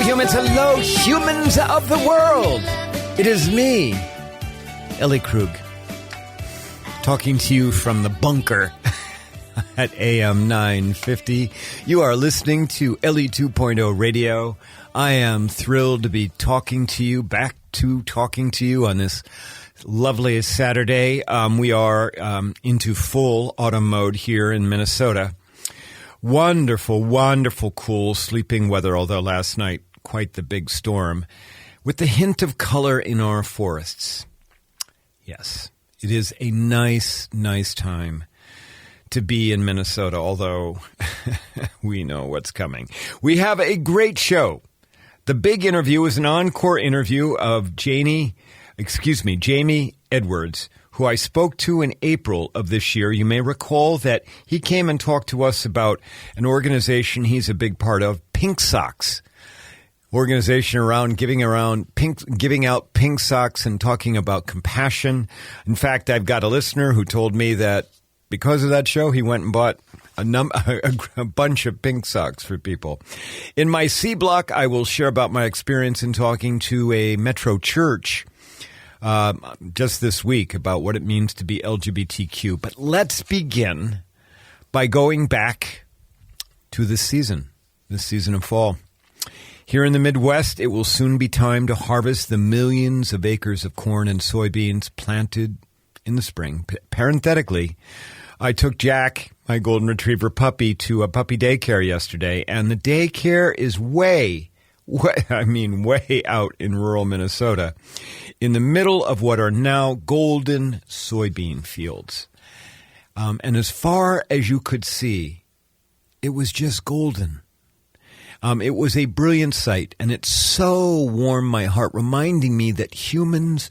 Hello, humans of the world. It is me, Ellie Krug, talking to you from the bunker at AM 950. You are listening to Ellie 2.0 Radio. I am thrilled to be talking to you on this lovely Saturday. We are into full autumn mode here in Minnesota. Wonderful, wonderful, cool sleeping weather, although last night, quite the big storm, with the hint of color in our forests. Yes, it is a nice, nice time to be in Minnesota, although we know what's coming. We have a great show. The big interview is an encore interview of Jamie Edwards, who I spoke to in April of this year. You may recall that he came and talked to us about an organization he's a big part of, Pink Socks. Organization around giving out pink socks and talking about compassion. In fact, I've got a listener who told me that because of that show, he went and bought a bunch of pink socks for people. In my C block, I will share about my experience in talking to a Metro church just this week about what it means to be LGBTQ. But let's begin by going back to this season of fall. Here in the Midwest, it will soon be time to harvest the millions of acres of corn and soybeans planted in the spring. Parenthetically, I took Jack, my golden retriever puppy, to a puppy daycare yesterday, and the daycare is way out in rural Minnesota, in the middle of what are now golden soybean fields. And as far as you could see, it was just golden. It was a brilliant sight, and it so warmed my heart, reminding me that humans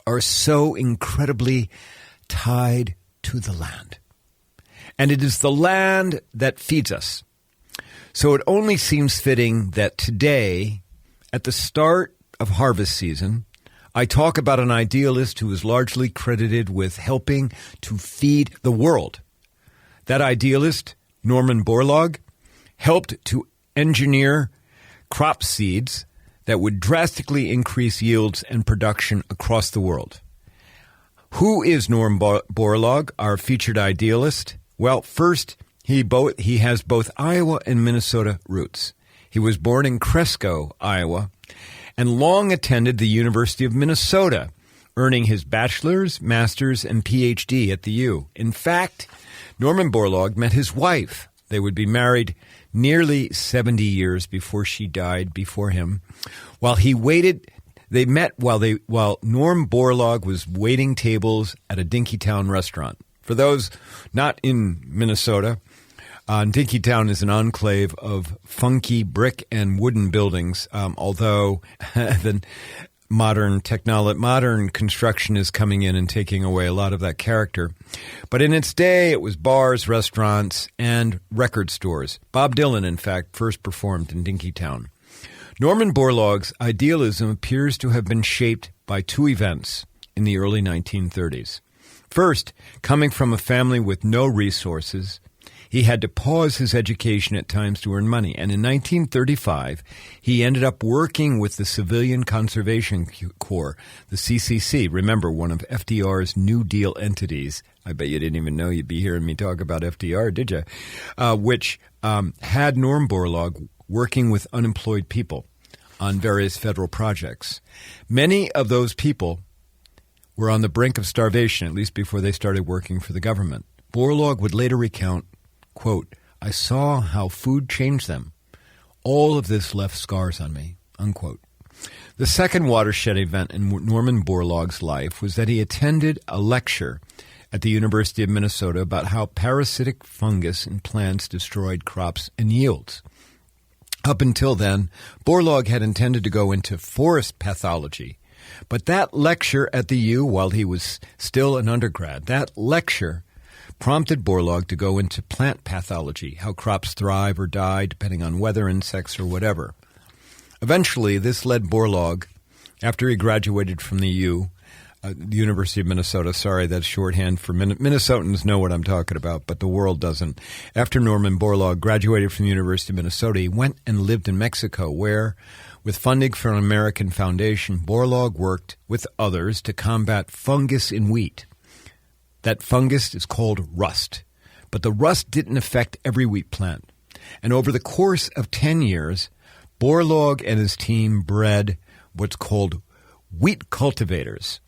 are so incredibly tied to the land. And it is the land that feeds us. So it only seems fitting that today, at the start of harvest season, I talk about an idealist who is largely credited with helping to feed the world. That idealist, Norman Borlaug, helped to engineer crop seeds that would drastically increase yields and production across the world. Who is Norm Borlaug, our featured idealist? Well, first, he has both Iowa and Minnesota roots. He was born in Cresco, Iowa, and long attended the University of Minnesota, earning his bachelor's, master's, and Ph.D. at the U. In fact, Norman Borlaug met his wife. They would be married nearly 70 years before she died before him. While Norm Borlaug was waiting tables at a Dinkytown restaurant. For those not in Minnesota, Dinkytown is an enclave of funky brick and wooden buildings, although the modern construction is coming in and taking away a lot of that character. But in its day, it was bars, restaurants, and record stores. Bob Dylan, in fact, first performed in Dinkytown. Norman Borlaug's idealism appears to have been shaped by two events in the early 1930s. First, coming from a family with no resources, he had to pause his education at times to earn money. And in 1935, he ended up working with the Civilian Conservation Corps, the CCC. Remember, one of FDR's New Deal entities. I bet you didn't even know you'd be hearing me talk about FDR, did you? Which had Norm Borlaug working with unemployed people on various federal projects. Many of those people were on the brink of starvation, at least before they started working for the government. Borlaug would later recount, quote, "I saw how food changed them. All of this left scars on me," unquote. The second watershed event in Norman Borlaug's life was that he attended a lecture at the University of Minnesota about how parasitic fungus in plants destroyed crops and yields. Up until then, Borlaug had intended to go into forest pathology. But that lecture at the U, while he was still an undergrad, that lecture prompted Borlaug to go into plant pathology, how crops thrive or die depending on weather, insects, or whatever. Eventually, this led Borlaug, after he graduated from the U, The University of Minnesota. Sorry, that's shorthand for Minnesotans know what I'm talking about, but the world doesn't. After Norman Borlaug graduated from the University of Minnesota, he went and lived in Mexico, where, with funding from an American foundation, Borlaug worked with others to combat fungus in wheat. That fungus is called rust, but the rust didn't affect every wheat plant. And over the course of 10 years, Borlaug and his team bred what's called wheat cultivators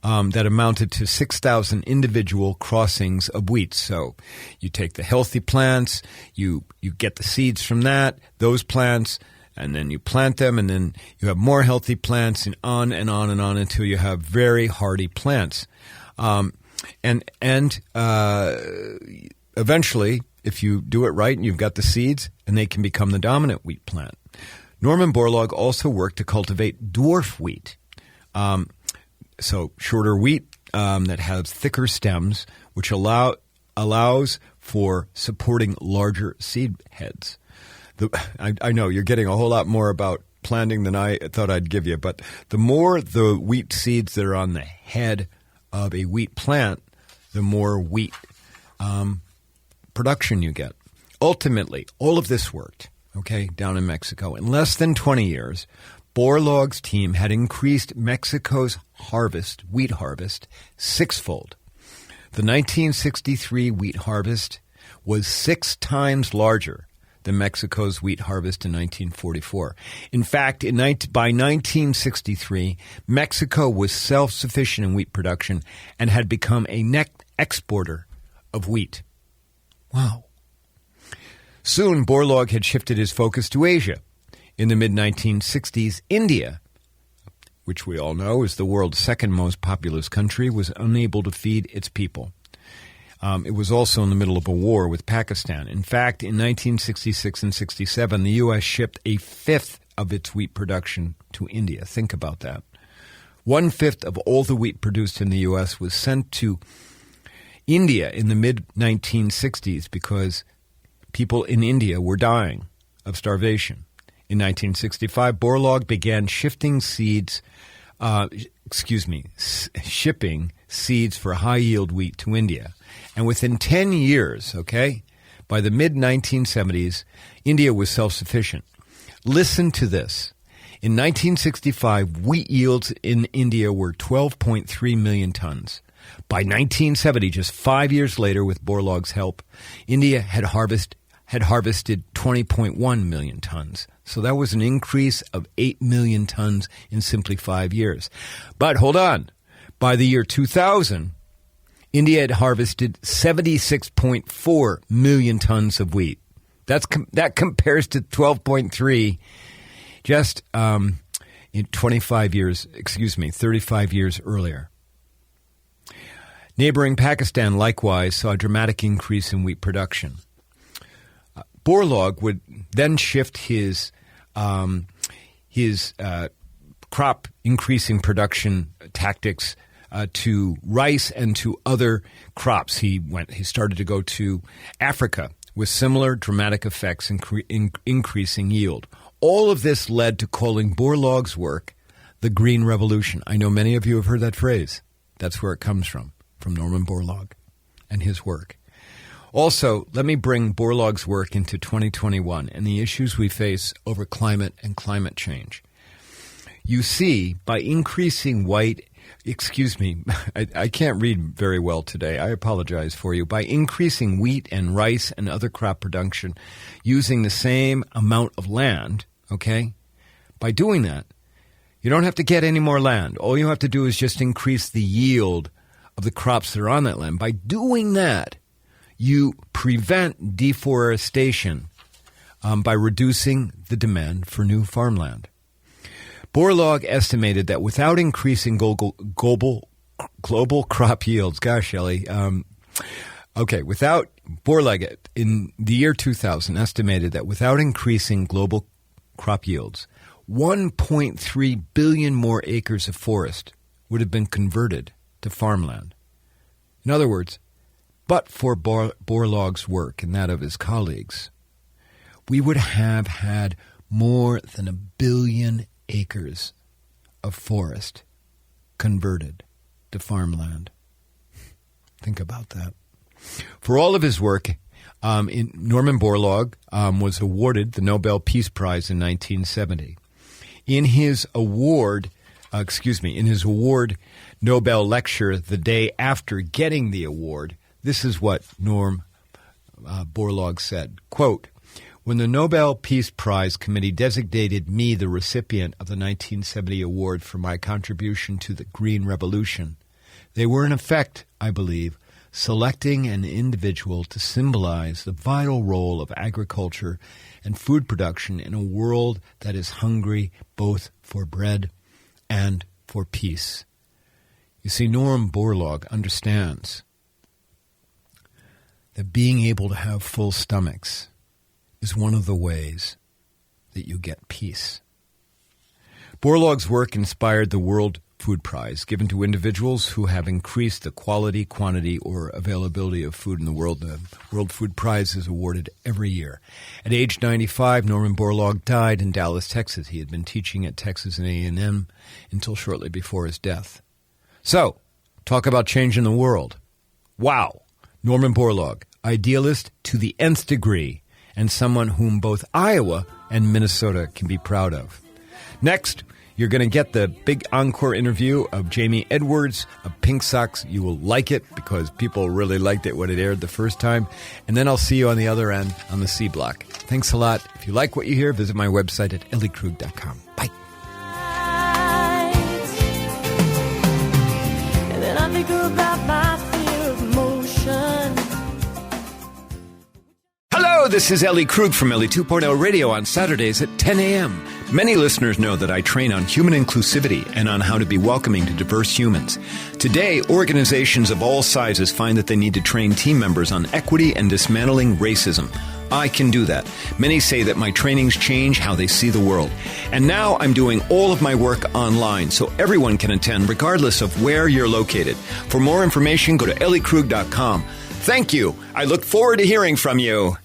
that amounted to 6,000 individual crossings of wheat. So you take the healthy plants, you get the seeds from those plants, and then you plant them, and then you have more healthy plants, and on and on and on until you have very hardy plants. Eventually, if you do it right and you've got the seeds, and they can become the dominant wheat plant. Norman Borlaug also worked to cultivate dwarf wheat, so shorter wheat that has thicker stems, which allows for supporting larger seed heads. I know you're getting a whole lot more about planting than I thought I'd give you, but the more the wheat seeds that are on the head of a wheat plant, the more wheat production you get. Ultimately, all of this worked, down in Mexico. In less than 20 years, Borlaug's team had increased Mexico's wheat harvest sixfold. The 1963 wheat harvest was 6 times larger than Mexico's wheat harvest in 1944. In fact, by 1963, Mexico was self-sufficient in wheat production and had become a net exporter of wheat. Wow. Soon, Borlaug had shifted his focus to Asia. In the mid-1960s, India, which we all know is the world's second most populous country, was unable to feed its people. It was also in the middle of a war with Pakistan. In fact, in 1966 and 67, the U.S. shipped a fifth of its wheat production to India. Think about that. 1/5 of all the wheat produced in the U.S. was sent to India in the mid-1960s because people in India were dying of starvation. In 1965, Borlaug began shipping seeds for high-yield wheat to India. And within 10 years, by the mid-1970s, India was self-sufficient. Listen to this. In 1965, wheat yields in India were 12.3 million tons. By 1970, just 5 years later, with Borlaug's help, India had harvested 20.1 million tons. So that was an increase of 8 million tons in simply 5 years. But hold on. By the year 2000, India had harvested 76.4 million tons of wheat. That compares to 12.3 just in 35 years earlier. Neighboring Pakistan likewise saw a dramatic increase in wheat production. Borlaug would then shift his crop increasing production tactics to rice and to other crops. He started to go to Africa with similar dramatic effects increasing yield. All of this led to calling Borlaug's work the Green Revolution. I know many of you have heard that phrase. That's where it comes from Norman Borlaug and his work. Also, let me bring Borlaug's work into 2021 and the issues we face over climate and climate change. You see, by increasing I can't read very well today. I apologize for you. By increasing wheat and rice and other crop production using the same amount of land, by doing that, you don't have to get any more land. All you have to do is just increase the yield of the crops that are on that land. By doing that, you prevent deforestation by reducing the demand for new farmland. Borlaug estimated that without increasing global crop yields, gosh, Ellie, Borlaug in the year 2000 estimated that without increasing global crop yields, 1.3 billion more acres of forest would have been converted to farmland. In other words, but for Borlaug's work and that of his colleagues, we would have had more than 1 billion acres of forest converted to farmland. Think about that. For all of his work, Norman Borlaug was awarded the Nobel Peace Prize in 1970. In his award Nobel lecture the day after getting the award, this is what Norm Borlaug said, quote, "When the Nobel Peace Prize Committee designated me the recipient of the 1970 award for my contribution to the Green Revolution, they were in effect, I believe, selecting an individual to symbolize the vital role of agriculture and food production in a world that is hungry both for bread and for peace." You see, Norm Borlaug understands that being able to have full stomachs is one of the ways that you get peace. Borlaug's work inspired the World Food Prize, given to individuals who have increased the quality, quantity, or availability of food in the world. The World Food Prize is awarded every year. At age 95, Norman Borlaug died in Dallas, Texas. He had been teaching at Texas A&M until shortly before his death. So, talk about changing the world. Wow. Norman Borlaug, idealist to the nth degree, and someone whom both Iowa and Minnesota can be proud of. Next, you're going to get the big encore interview of Jamie Edwards of Pink Socks. You will like it because people really liked it when it aired the first time. And then I'll see you on the other end on the C Block. Thanks a lot. If you like what you hear, visit my website at elliekrug.com. Bye. And then I think about my fear of motion. Hello, this is Ellie Krug from Ellie 2.0 Radio on Saturdays at 10 a.m. Many listeners know that I train on human inclusivity and on how to be welcoming to diverse humans. Today, organizations of all sizes find that they need to train team members on equity and dismantling racism. I can do that. Many say that my trainings change how they see the world. And now I'm doing all of my work online, so everyone can attend regardless of where you're located. For more information, go to elliekrug.com. Thank you. I look forward to hearing from you.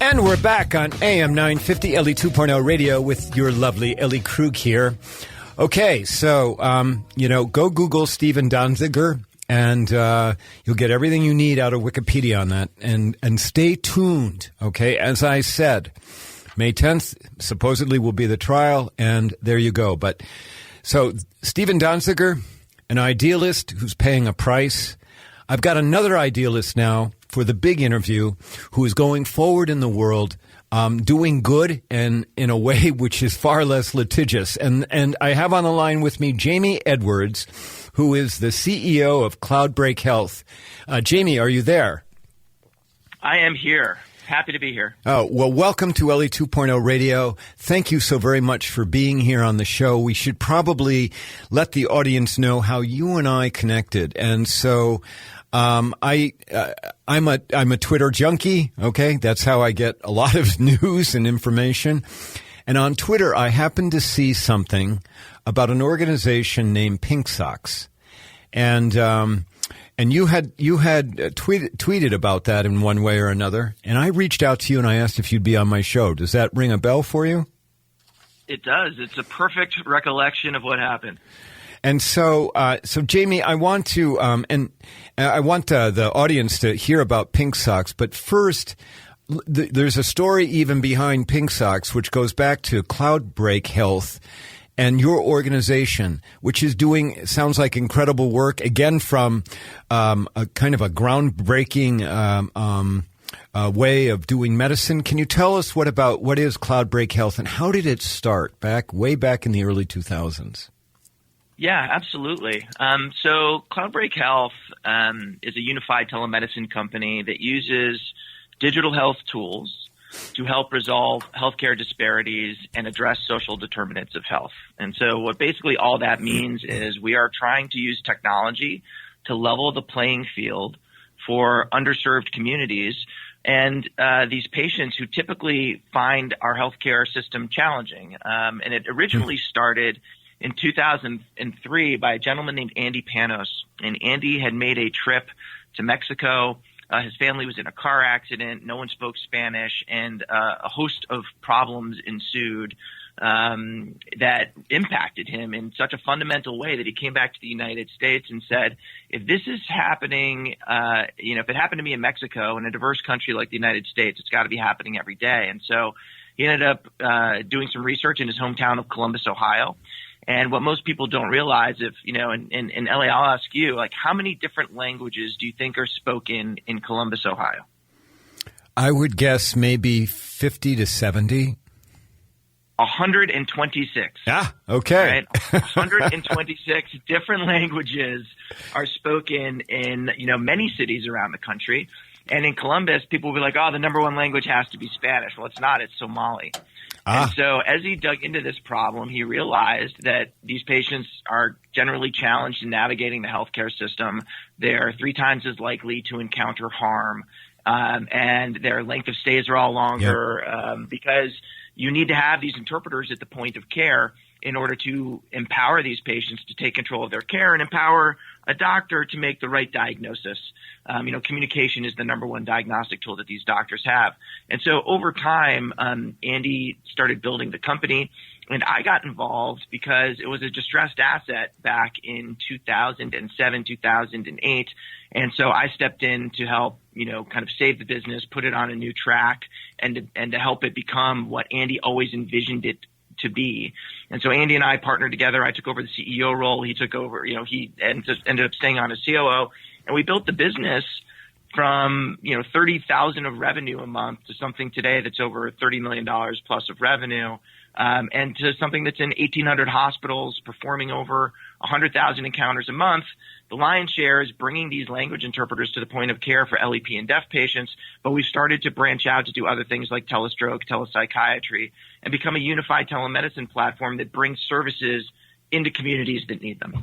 And we're back on AM 950 Ellie 2.0 Radio with your lovely Ellie Krug here. Okay, so, go Google Stephen Donziger, and you'll get everything you need out of Wikipedia on that. And stay tuned, okay? As I said, May 10th supposedly will be the trial, and there you go. But so Stephen Donziger, an idealist who's paying a price. I've got another idealist now for the big interview who is going forward in the world, doing good and in a way which is far less litigious. And I have on the line with me Jamie Edwards, who is the CEO of Cloudbreak Health. Jamie, are you there? I am here. Happy to be here. Oh, well, welcome to Ellie 2.0 Radio. Thank you so very much for being here on the show. We should probably let the audience know how you and I connected. And so I'm a Twitter junkie, okay? That's how I get a lot of news and information. And on Twitter, I happened to see something about an organization named Pink Socks. And you had tweeted about that in one way or another. And I reached out to you and I asked if you'd be on my show. Does that ring a bell for you? It does. It's a perfect recollection of what happened. And so Jamie, I want to, I want the audience to hear about Pink Socks. But first, there's a story even behind Pink Socks, which goes back to Cloudbreak Health and your organization, which is doing, sounds like incredible work, again, from a kind of a groundbreaking way of doing medicine. Can you tell us what is Cloudbreak Health and how did it start way back in the early 2000s? Yeah, absolutely. So Cloudbreak Health is a unified telemedicine company that uses digital health tools to help resolve healthcare disparities and address social determinants of health. And so what basically all that means is we are trying to use technology to level the playing field for underserved communities And these patients who typically find our healthcare system challenging. And it originally started in 2003 by a gentleman named Andy Panos. And Andy had made a trip to Mexico. His family was in a car accident. No one spoke Spanish, and a host of problems ensued that impacted him in such a fundamental way that he came back to the United States and said, if this is happening, if it happened to me in Mexico, in a diverse country like the United States, it's got to be happening every day. And so he ended up doing some research in his hometown of Columbus, Ohio. And what most people don't realize, in Ellie, I'll ask you, like, how many different languages do you think are spoken in Columbus, Ohio? I would guess maybe 50 to 70. 126. Ah, okay. Right? 126 different languages are spoken in, many cities around the country. And in Columbus, people will be like, oh, the number one language has to be Spanish. Well, it's not. It's Somali. And so as he dug into this problem, he realized that these patients are generally challenged in navigating the healthcare system. They're 3 times as likely to encounter harm, and their length of stays are all longer because you need to have these interpreters at the point of care in order to empower these patients to take control of their care and empower a doctor to make the right diagnosis. Communication is the number one diagnostic tool that these doctors have. And so over time, Andy started building the company, and I got involved because it was a distressed asset back in 2007, 2008. And so I stepped in to help, kind of save the business, put it on a new track, and to help it become what Andy always envisioned it to be. And so Andy and I partnered together. I took over the CEO role. He took over, he ended up staying on as COO. And we built the business from, 30,000 of revenue a month to something today that's over $30 million plus of revenue, and to something that's in 1,800 hospitals performing over 100,000 encounters a month. The lion's share is bringing these language interpreters to the point of care for LEP and deaf patients, but we've started to branch out to do other things like telestroke, telepsychiatry, and become a unified telemedicine platform that brings services into communities that need them.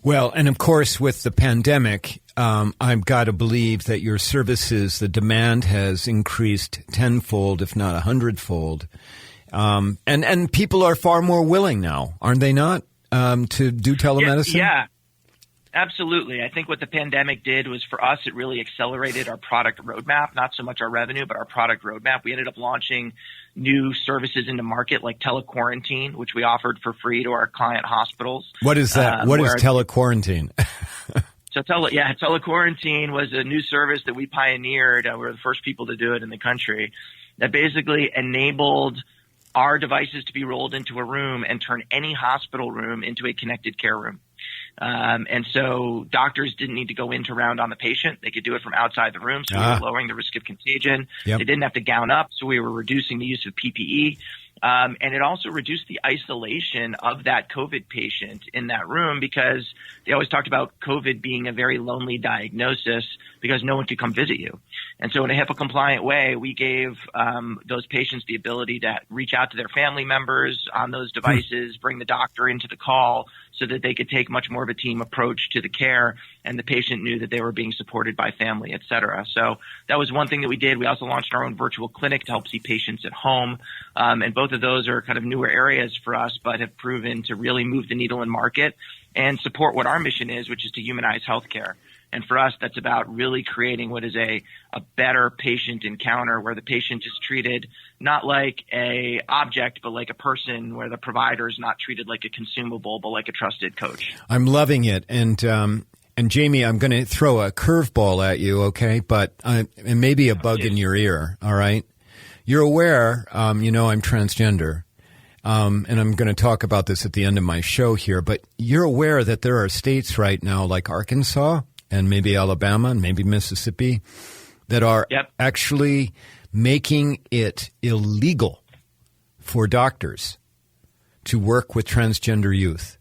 Well, and of course, with the pandemic, I've got to believe that your services, the demand has increased tenfold, if not 100-fold. And people are far more willing now, aren't they not, to do telemedicine? Yeah, absolutely. I think what the pandemic did was, for us, it really accelerated our product roadmap, not so much our revenue, but our product roadmap. We ended up launching new services into market like telequarantine, which we offered for free to our client hospitals. What is that? What is telequarantine? So telequarantine was a new service that we pioneered. We were the first people to do it in the country, that basically enabled our devices to be rolled into a room and turn any hospital room into a connected care room. And so doctors didn't need to go in to round on the patient. They could do it from outside the room, so we were lowering the risk of contagion. Yep. They didn't have to gown up, so we were reducing the use of PPE. And it also reduced the isolation of that COVID patient in that room, because they always talked about COVID being a very lonely diagnosis because no one could come visit you. And so in a HIPAA-compliant way, we gave those patients the ability to reach out to their family members on those devices, bring the doctor into the call so that they could take much more of a team approach to the care, and the patient knew that they were being supported by family, et cetera. So that was one thing that we did. We also launched our own virtual clinic to help see patients at home. And both of those are kind of newer areas for us, but have proven to really move the needle in market and support what our mission is, which is to humanize healthcare. And for us, that's about really creating what is a better patient encounter, where the patient is treated not like a object, but like a person, where the provider is not treated like a consumable, but like a trusted coach. I'm loving it. And Jamie, I'm going to throw a curveball at you, okay? But and maybe a bug in your ear, all right? You're aware, I'm transgender. And I'm going to talk about this at the end of my show here, but you're aware that there are states right now like Arkansas and maybe Alabama and maybe Mississippi that are actually making it illegal for doctors to work with transgender youth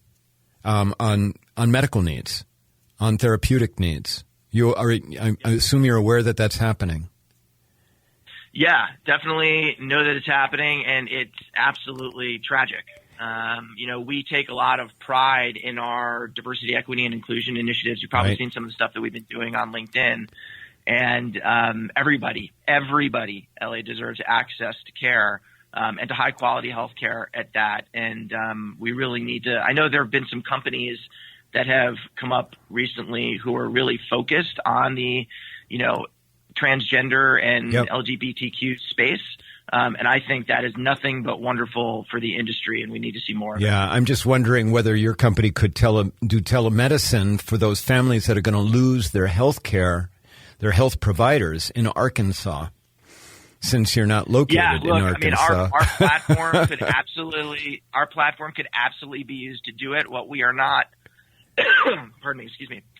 on medical needs, on therapeutic needs. I assume you're aware that that's happening. Yeah, definitely know that it's happening, and it's absolutely tragic. We take a lot of pride in our diversity, equity, and inclusion initiatives. You've probably seen some of the stuff that we've been doing on LinkedIn. And everybody, Ellie, deserves access to care and to high quality health care at that. And we really need to – I know there have been some companies that have come up recently who are really focused on the, transgender and LGBTQ space. And I think that is nothing but wonderful for the industry, and we need to see more of it. Yeah, I'm just wondering whether your company could do telemedicine for those families that are going to lose their health care, their health providers in Arkansas, since you're not located in Arkansas. I mean, our platform could absolutely be used to do it. What we are not,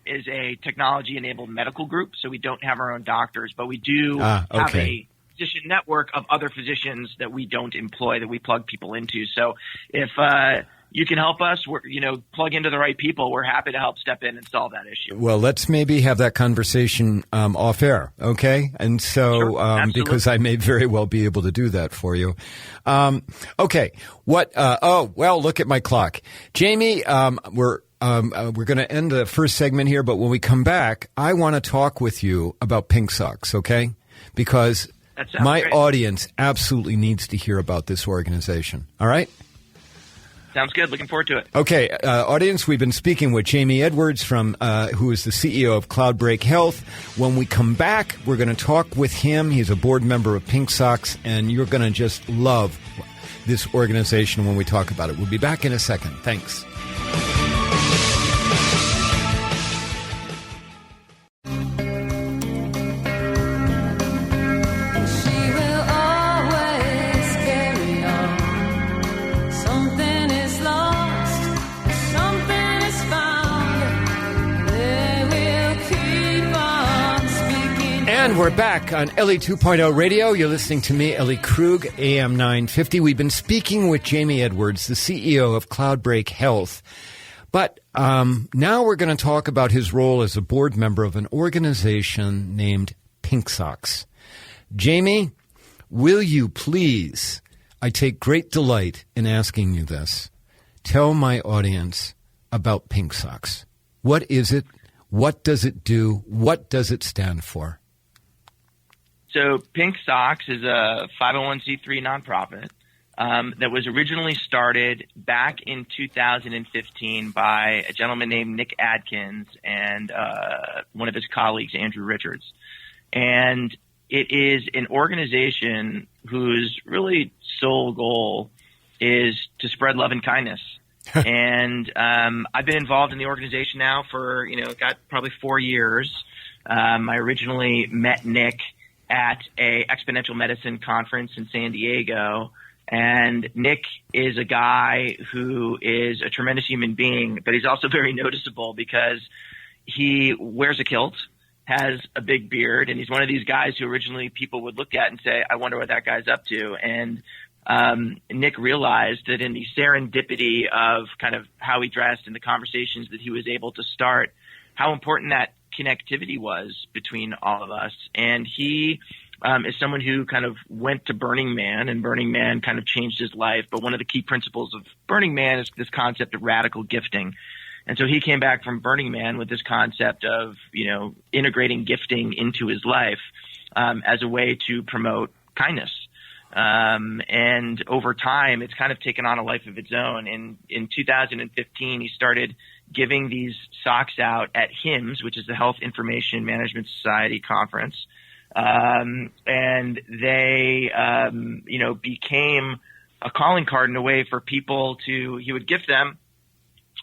is a technology-enabled medical group, so we don't have our own doctors, but we do have a physician network of other physicians that we don't employ, that we plug people into. So if you can help us, plug into the right people, we're happy to help step in and solve that issue. Well, let's maybe have that conversation off air, okay? And so, sure, because I may very well be able to do that for you. Okay. Look at my clock. Jamie, we're going to end the first segment here, but when we come back, I want to talk with you about Pink Socks, okay? Because my audience absolutely needs to hear about this organization. All right? Sounds good. Looking forward to it. Okay, audience, we've been speaking with Jamie Edwards, who is the CEO of Cloudbreak Health. When we come back, we're going to talk with him. He's a board member of Pink Socks, and you're going to just love this organization when we talk about it. We'll be back in a second. Thanks. And we're back on Ellie 2.0 Radio. You're listening to me, Ellie Krug, AM 950. We've been speaking with Jamie Edwards, the CEO of Cloudbreak Health. But now we're going to talk about his role as a board member of an organization named Pink Socks. Jamie, will you please, I take great delight in asking you this, tell my audience about Pink Socks. What is it? What does it do? What does it stand for? So Pink Socks is a 501c3 nonprofit that was originally started back in 2015 by a gentleman named Nick Adkins and one of his colleagues, Andrew Richards. And it is an organization whose really sole goal is to spread love and kindness. And I've been involved in the organization now for, got probably 4 years. I originally met Nick at a exponential medicine conference in San Diego. And Nick is a guy who is a tremendous human being, but he's also very noticeable because he wears a kilt, has a big beard, and he's one of these guys who originally people would look at and say, I wonder what that guy's up to. And Nick realized that in the serendipity of kind of how he dressed and the conversations that he was able to start, how important that connectivity was between all of us. And he is someone who kind of went to Burning Man, and Burning Man kind of changed his life. But one of the key principles of Burning Man is this concept of radical gifting. And so he came back from Burning Man with this concept of, integrating gifting into his life as a way to promote kindness. And over time, it's kind of taken on a life of its own. In 2015, he started giving these socks out at HIMSS, which is the Health Information Management Society conference. And they, became a calling card in a way for people he would gift them,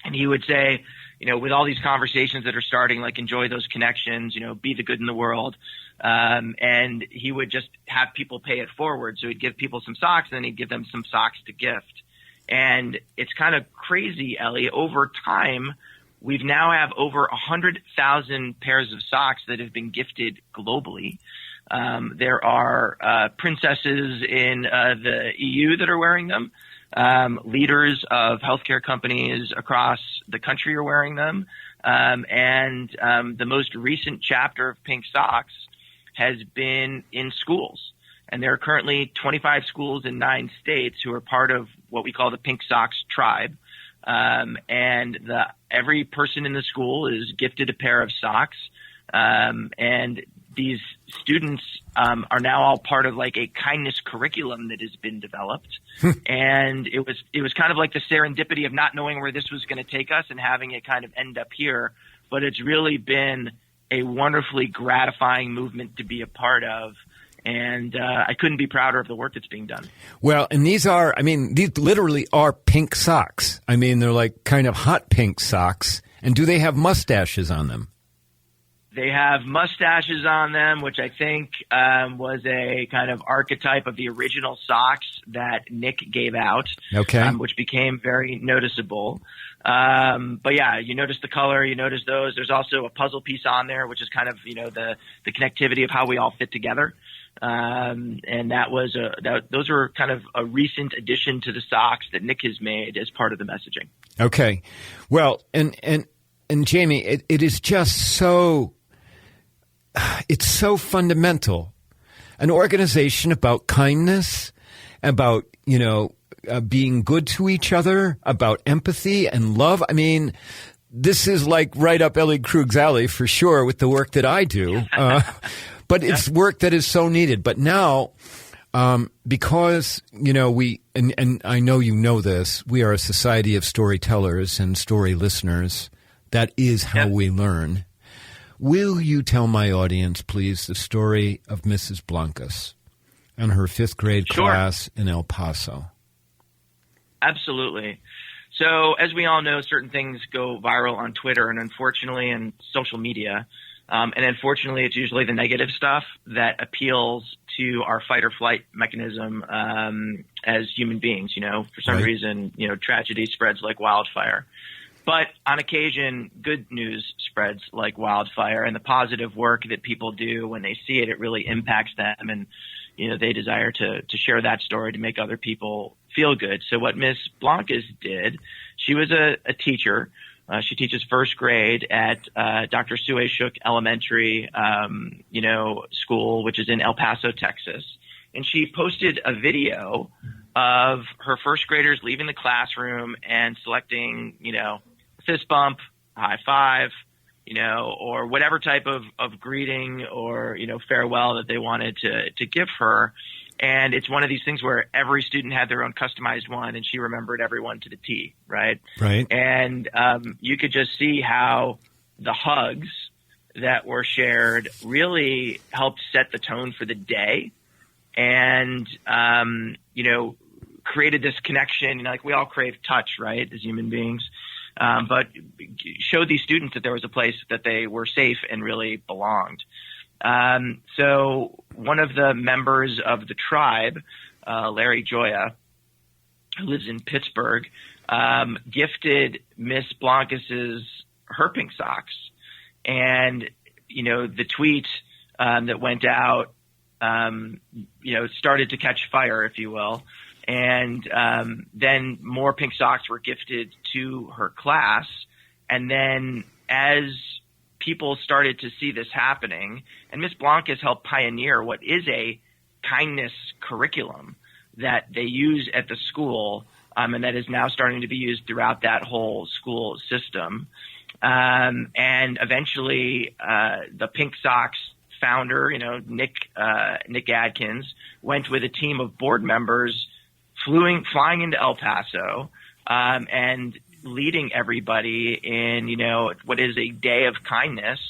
and he would say, with all these conversations that are starting, like enjoy those connections, be the good in the world. And he would just have people pay it forward. So he'd give people some socks, and then he'd give them some socks to gift. And it's kind of crazy, Ellie. Over time, we've now have over 100,000 pairs of socks that have been gifted globally. There are princesses in the EU that are wearing them. Leaders of healthcare companies across the country are wearing them. And the most recent chapter of Pink Socks has been in schools. And there are currently 25 schools in 9 states who are part of what we call the Pink Socks tribe. And every person in the school is gifted a pair of socks. And these students are now all part of like a kindness curriculum that has been developed. And it was kind of like the serendipity of not knowing where this was going to take us and having it kind of end up here. But it's really been a wonderfully gratifying movement to be a part of. And I couldn't be prouder of the work that's being done. Well, and these literally are pink socks. I mean, they're like kind of hot pink socks. And do they have mustaches on them? They have mustaches on them, which I think was a kind of archetype of the original socks that Nick gave out, which became very noticeable. But yeah, you notice the color, you notice those. There's also a puzzle piece on there, which is kind of, the connectivity of how we all fit together. And that was those were kind of a recent addition to the socks that Nick has made as part of the messaging. Okay. Well, and Jamie, it is just so, it's so fundamental. An organization about kindness, about, being good to each other, about empathy and love. I mean, this is like right up Ellie Krug's alley for sure with the work that I do. But it's work that is so needed. But now, because, we, and I know you know this, we are a society of storytellers and story listeners. That is how we learn. Will you tell my audience, please, the story of Mrs. Blancas and her fifth grade class in El Paso? Absolutely. So as we all know, certain things go viral on Twitter and unfortunately in social media. And unfortunately, it's usually the negative stuff that appeals to our fight or flight mechanism as human beings. For some reason, tragedy spreads like wildfire. But on occasion, good news spreads like wildfire, and the positive work that people do when they see it, it really impacts them, and they desire to share that story to make other people feel good. So what Miss Blancas did, she was a teacher. She teaches first grade at Dr. Sue Shook Elementary, school, which is in El Paso, Texas. And she posted a video of her first graders leaving the classroom and selecting, fist bump, high five, or whatever type of greeting or, farewell that they wanted to give her. And it's one of these things where every student had their own customized one, and she remembered everyone to the T, right? Right. And you could just see how the hugs that were shared really helped set the tone for the day and, created this connection. Like we all crave touch, right, as human beings, but showed these students that there was a place that they were safe and really belonged. So one of the members of the tribe, Larry Joya, who lives in Pittsburgh, gifted Miss Blancas's her pink socks. And, the tweet that went out, started to catch fire, if you will. And then more pink socks were gifted to her class. And then as people started to see this happening, and Miss Blancas helped pioneer what is a kindness curriculum that they use at the school, and that is now starting to be used throughout that whole school system. And eventually, the Pink Socks founder, Nick Adkins, went with a team of board members flying into El Paso, and leading everybody in, what is a day of kindness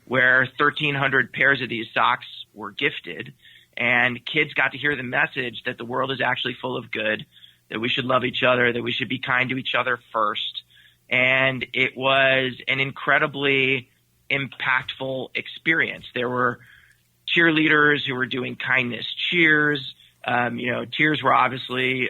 where 1,300 pairs of these socks were gifted, and kids got to hear the message that the world is actually full of good, that we should love each other, that we should be kind to each other first. And it was an incredibly impactful experience. There were cheerleaders who were doing kindness cheers. Tears were obviously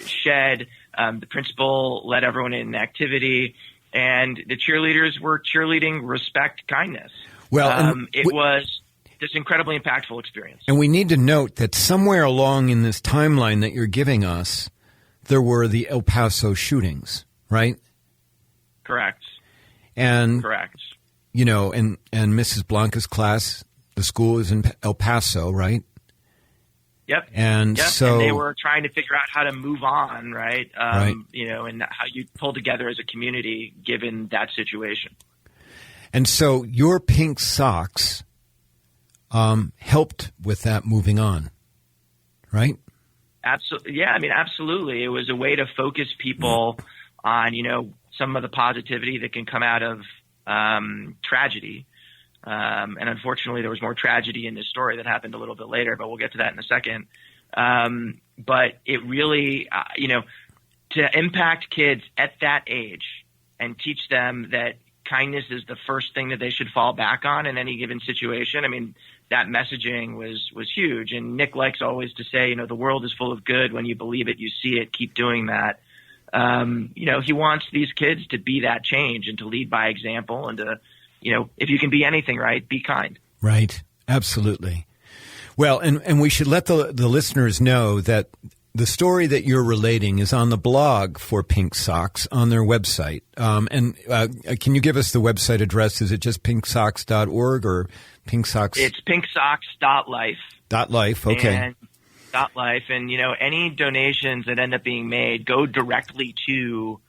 shed. The principal led everyone in an activity, and the cheerleaders were cheerleading respect, kindness. Well, it was this incredibly impactful experience. And we need to note that somewhere along in this timeline that you're giving us, there were the El Paso shootings, right? Correct. And correct. And Mrs. Blancas' class, the school is in El Paso, right? Yep. And so and they were trying to figure out how to move on, right? Right. And how you pull together as a community given that situation. And so your pink socks helped with that moving on, right? Absolutely. Yeah, I mean, absolutely. It was a way to focus people on, some of the positivity that can come out of tragedy. And unfortunately, there was more tragedy in this story that happened a little bit later, but we'll get to that in a second. But it really, to impact kids at that age and teach them that kindness is the first thing that they should fall back on in any given situation. I mean, that messaging was huge. And Nick likes always to say, the world is full of good. When you believe it, you see it. Keep doing that. He wants these kids to be that change and to lead by example and to, if you can be anything right, be kind. Right. Absolutely. Well, and we should let the listeners know that the story that you're relating is on the blog for Pink Socks on their website. Can you give us the website address? Is it just pinksocks.org or Pink Socks? It's pinksocks.life. .life, okay. And .life. And, any donations that end up being made go directly to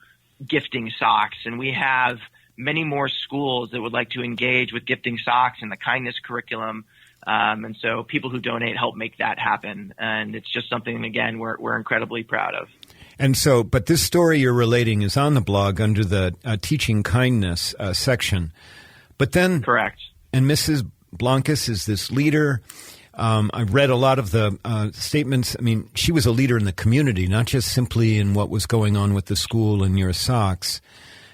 gifting socks. And we have many more schools that would like to engage with gifting socks and the kindness curriculum. And so people who donate help make that happen. And it's just something, again, we're incredibly proud of. And so, but this story you're relating is on the blog under the Teaching Kindness section. But then, correct. And Mrs. Blancas is this leader. I've read a lot of the statements. I mean, she was a leader in the community, not just simply in what was going on with the school and your socks.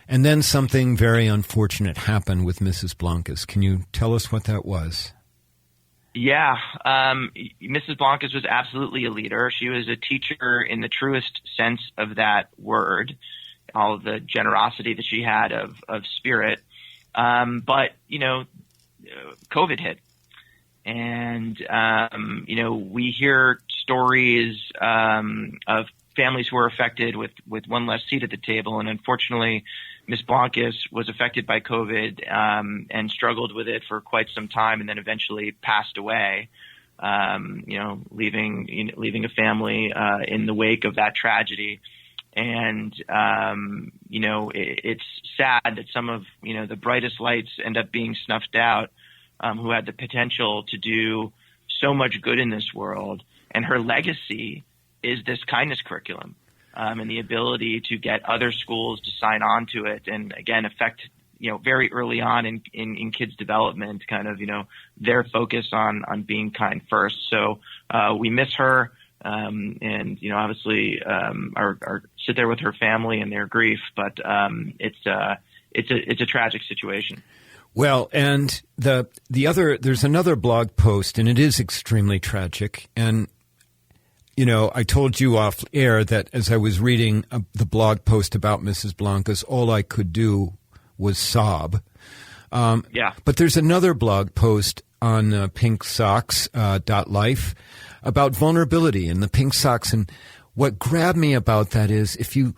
And then something very unfortunate happened with Mrs. Blancas. Can you tell us what that was? Yeah, Mrs. Blancas was absolutely a leader. She was a teacher in the truest sense of that word, all of the generosity that she had of spirit. But, COVID hit. And, we hear stories of families who were affected with one less seat at the table. And unfortunately, Ms. Blancas was affected by COVID and struggled with it for quite some time, and then eventually passed away. Leaving a family in the wake of that tragedy. And it's sad that some of the brightest lights end up being snuffed out, who had the potential to do so much good in this world. And her legacy is this kindness curriculum. And the ability to get other schools to sign on to it and, again, affect, very early on in kids' development, kind of, their focus on being kind first. So we miss her and, obviously sit there with her family and their grief. But it's a tragic situation. Well, and there's another blog post, and it is extremely tragic. And I told you off air that as I was reading the blog post about Mrs. Blancas, all I could do was sob. Yeah. But there's another blog post on pinksocks.life about vulnerability and the pink socks. And what grabbed me about that is if you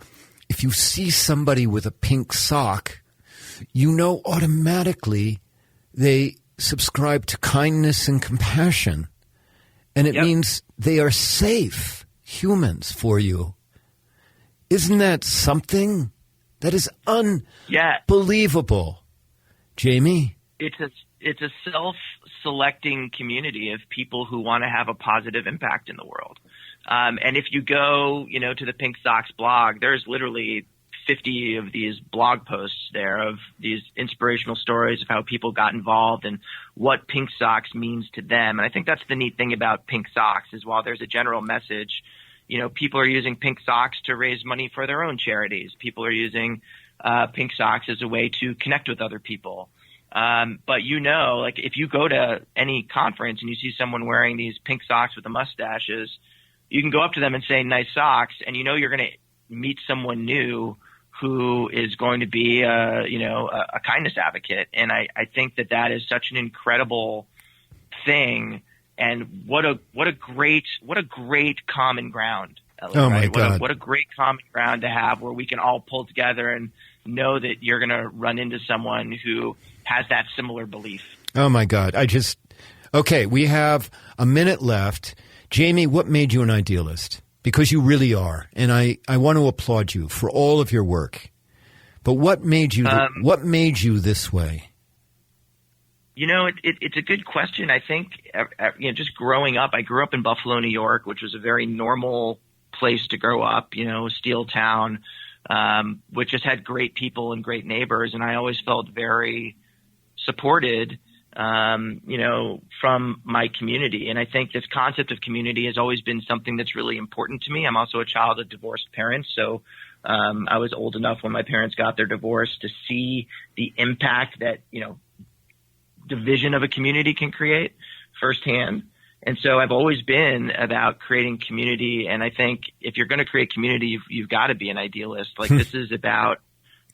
see somebody with a pink sock, automatically they subscribe to kindness and compassion. And it means they are safe humans for you. Isn't that something? That is unbelievable. Jamie? It's a self-selecting community of people who want to have a positive impact in the world. And if you go, to the Pink Socks blog, there's literally 50 of these blog posts there of these inspirational stories of how people got involved and what Pink Socks means to them. And I think that's the neat thing about Pink Socks is while there's a general message, people are using Pink Socks to raise money for their own charities. People are using Pink Socks as a way to connect with other people. But if you go to any conference and you see someone wearing these pink socks with the mustaches, you can go up to them and say, nice socks. And you're going to meet someone new who is going to be, a kindness advocate. And I think that is such an incredible thing. And what a great common ground, Ellie, oh right? My God. What a great common ground to have where we can all pull together and know that you're going to run into someone who has that similar belief. Oh my God. Okay, we have a minute left. Jamie, what made you an idealist? Because you really are, and I want to applaud you for all of your work. But what made you this way? It's a good question. I think, just growing up, I grew up in Buffalo, New York, which was a very normal place to grow up, steel town, which just had great people and great neighbors. And I always felt very supported, from my community. And I think this concept of community has always been something that's really important to me. I'm also a child of divorced parents. So I was old enough when my parents got their divorce to see the impact that, division of a community can create firsthand. And so I've always been about creating community. And I think if you're going to create community, you've got to be an idealist. Like this is about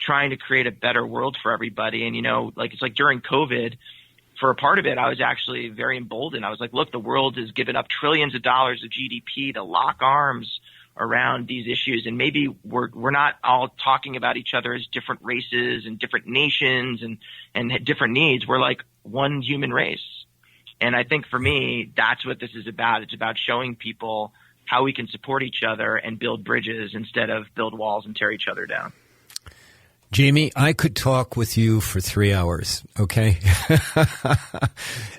trying to create a better world for everybody. And, it's like during COVID, for a part of it, I was actually very emboldened. I was like, look, the world has given up trillions of dollars of GDP to lock arms around these issues. And maybe we're not all talking about each other as different races and different nations and different needs. We're like one human race. And I think for me, that's what this is about. It's about showing people how we can support each other and build bridges instead of build walls and tear each other down. Jamie, I could talk with you for 3 hours, okay?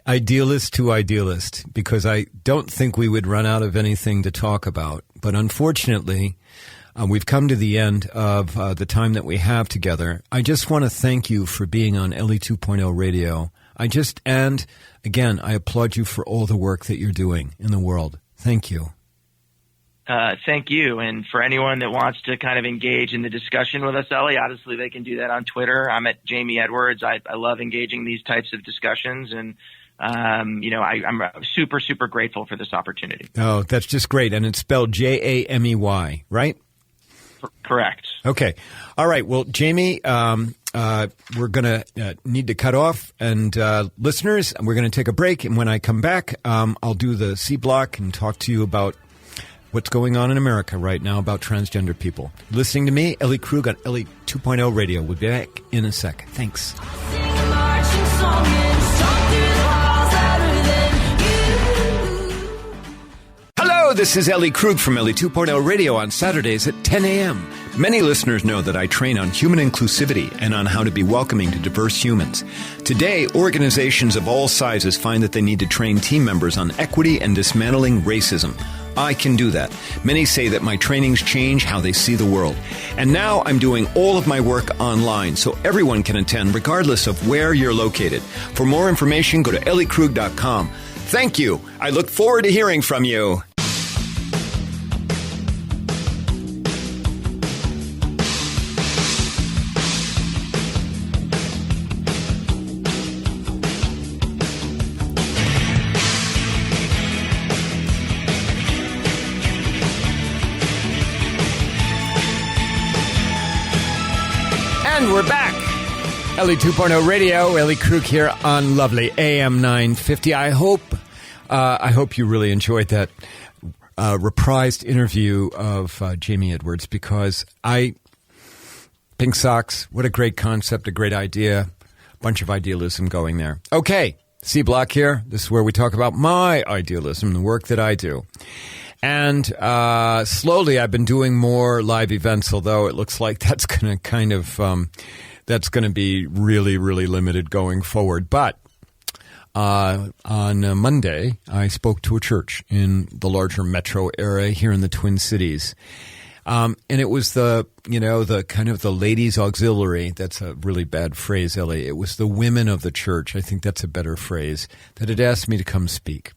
Idealist to idealist, because I don't think we would run out of anything to talk about. But unfortunately, we've come to the end of the time that we have together. I just want to thank you for being on Ellie 2.0 Radio. And again, I applaud you for all the work that you're doing in the world. Thank you. Thank you. And for anyone that wants to kind of engage in the discussion with us, Ellie, obviously they can do that on Twitter. I'm at Jamie Edwards. I love engaging these types of discussions. And, I'm super, super grateful for this opportunity. Oh, that's just great. And it's spelled Jamey, right? Correct. Okay. All right. Well, Jamie, we're going to need to cut off. And listeners, we're going to take a break. And when I come back, I'll do the C block and talk to you about what's going on in America right now about transgender people. Listening to me, Ellie Krug on Ellie 2.0 Radio. We'll be back in a sec. Thanks. Hello, this is Ellie Krug from Ellie 2.0 Radio on Saturdays at 10 a.m. Many listeners know that I train on human inclusivity and on how to be welcoming to diverse humans. Today, organizations of all sizes find that they need to train team members on equity and dismantling racism. I can do that. Many say that my trainings change how they see the world. And now I'm doing all of my work online, so everyone can attend regardless of where you're located. For more information, go to elliekrug.com. Thank you. I look forward to hearing from you. And we're back. Ellie 2.0 Radio, Ellie Krug here on lovely AM 950. I hope you really enjoyed that reprised interview of Jamie Edwards, because Pink Socks, what a great concept, a great idea, a bunch of idealism going there. Okay, C Block here. This is where we talk about my idealism, the work that I do. And slowly I've been doing more live events, although it looks like that's going to that's going to be really, really limited going forward. But on Monday, I spoke to a church in the larger metro area here in the Twin Cities. And it was the kind of the ladies auxiliary. That's a really bad phrase, Ellie. It was the women of the church. I think that's a better phrase, that had asked me to come speak.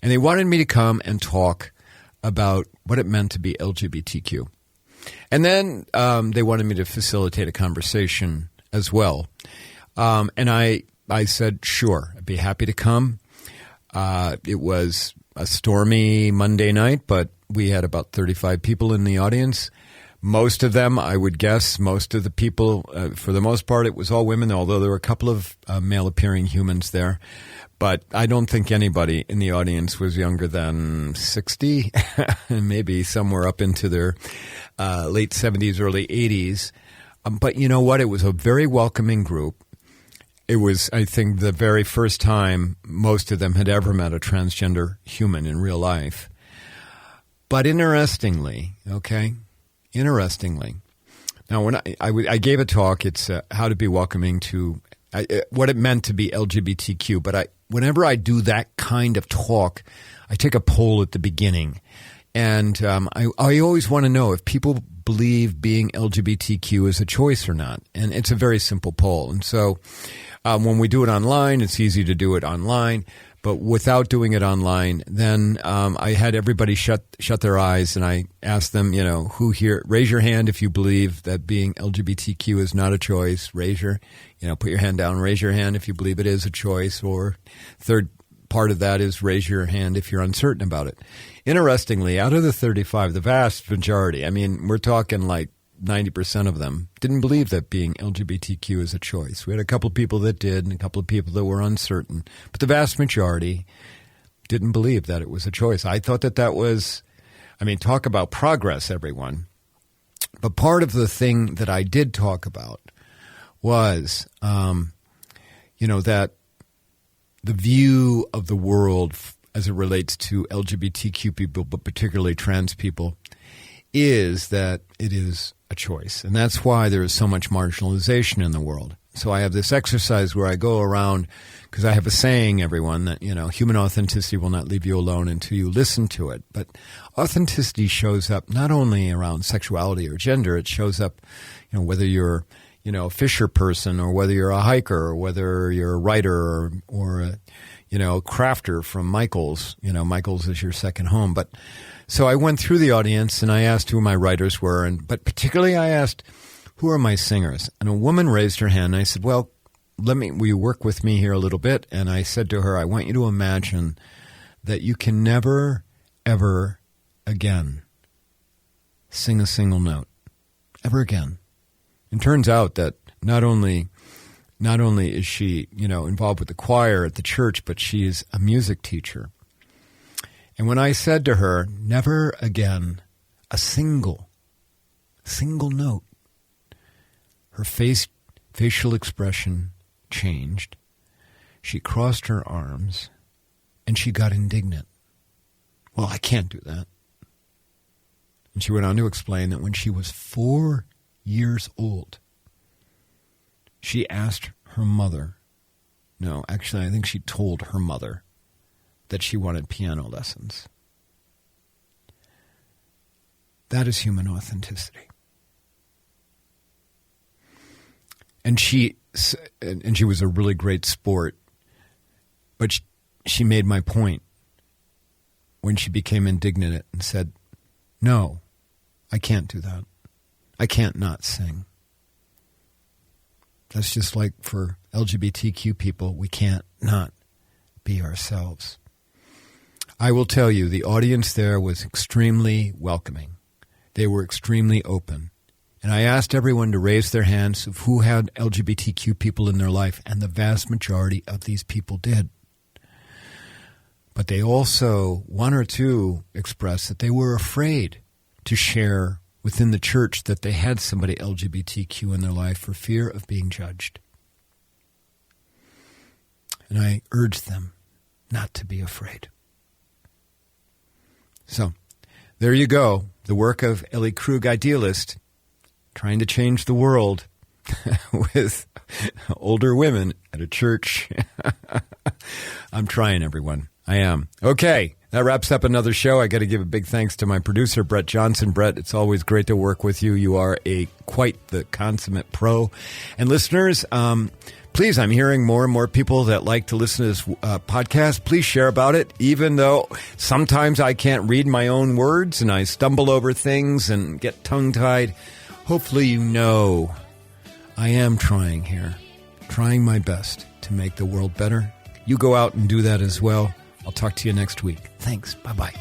And they wanted me to come and talk about what it meant to be LGBTQ. And then they wanted me to facilitate a conversation as well. And I said, sure, I'd be happy to come. It was a stormy Monday night, but we had about 35 people in the audience. Most of them, I would guess, most of the people, for the most part, it was all women, although there were a couple of male-appearing humans there. But I don't think anybody in the audience was younger than 60, and maybe somewhere up into their late 70s, early 80s. But you know what? It was a very welcoming group. It was, I think, the very first time most of them had ever met a transgender human in real life. But interestingly, now when I gave a talk, it's how to be welcoming to what it meant to be LGBTQ. But whenever I do that kind of talk, I take a poll at the beginning. And I always want to know if people believe being LGBTQ is a choice or not. And it's a very simple poll. And so when we do it online, it's easy to do it online. But without doing it online, then I had everybody shut their eyes, and I asked them, who here, raise your hand if you believe that being LGBTQ is not a choice. Put your hand down, raise your hand if you believe it is a choice. Or third part of that is raise your hand if you're uncertain about it. Interestingly, out of the 35, the vast majority, we're talking like 90% of them, didn't believe that being LGBTQ is a choice. We had a couple of people that did and a couple of people that were uncertain. But the vast majority didn't believe that it was a choice. I thought that was, talk about progress, everyone. But part of the thing that I did talk about was, that the view of the world as it relates to LGBTQ people, but particularly trans people, is that it is a choice. And that's why there is so much marginalization in the world. So I have this exercise where I go around, because I have a saying, everyone, that, human authenticity will not leave you alone until you listen to it. But authenticity shows up not only around sexuality or gender, it shows up, whether you're, a fisher person or whether you're a hiker or whether you're a writer or a crafter from Michael's. Michael's is your second home. But so I went through the audience and I asked who my writers were, but particularly I asked, who are my singers? And a woman raised her hand and I said, well, will you work with me here a little bit? And I said to her, I want you to imagine that you can never, ever again sing a single note, ever again. And turns out that not only is she, involved with the choir at the church, but she is a music teacher. And when I said to her, never again a single note, her facial expression changed. She crossed her arms and she got indignant. Well, I can't do that. And she went on to explain that when she was 4 years old, she asked her mother, I think she told her mother that she wanted piano lessons. That is human authenticity. And she was a really great sport, but she made my point when she became indignant and said, no, I can't do that. I can't not sing. That's just like for LGBTQ people, we can't not be ourselves. I will tell you, the audience there was extremely welcoming. They were extremely open. And I asked everyone to raise their hands of who had LGBTQ people in their life, and the vast majority of these people did. But they also, one or two, expressed that they were afraid to share within the church that they had somebody LGBTQ in their life for fear of being judged. And I urged them not to be afraid. So, there you go. The work of Ellie Krug, idealist, trying to change the world with older women at a church. I'm trying, everyone. I am. Okay, that wraps up another show. I got to give a big thanks to my producer, Brett Johnson. Brett, it's always great to work with you. You are quite the consummate pro. And listeners, please, I'm hearing more and more people that like to listen to this podcast. Please share about it, even though sometimes I can't read my own words and I stumble over things and get tongue-tied. Hopefully you know I am trying here, trying my best to make the world better. You go out and do that as well. I'll talk to you next week. Thanks. Bye-bye.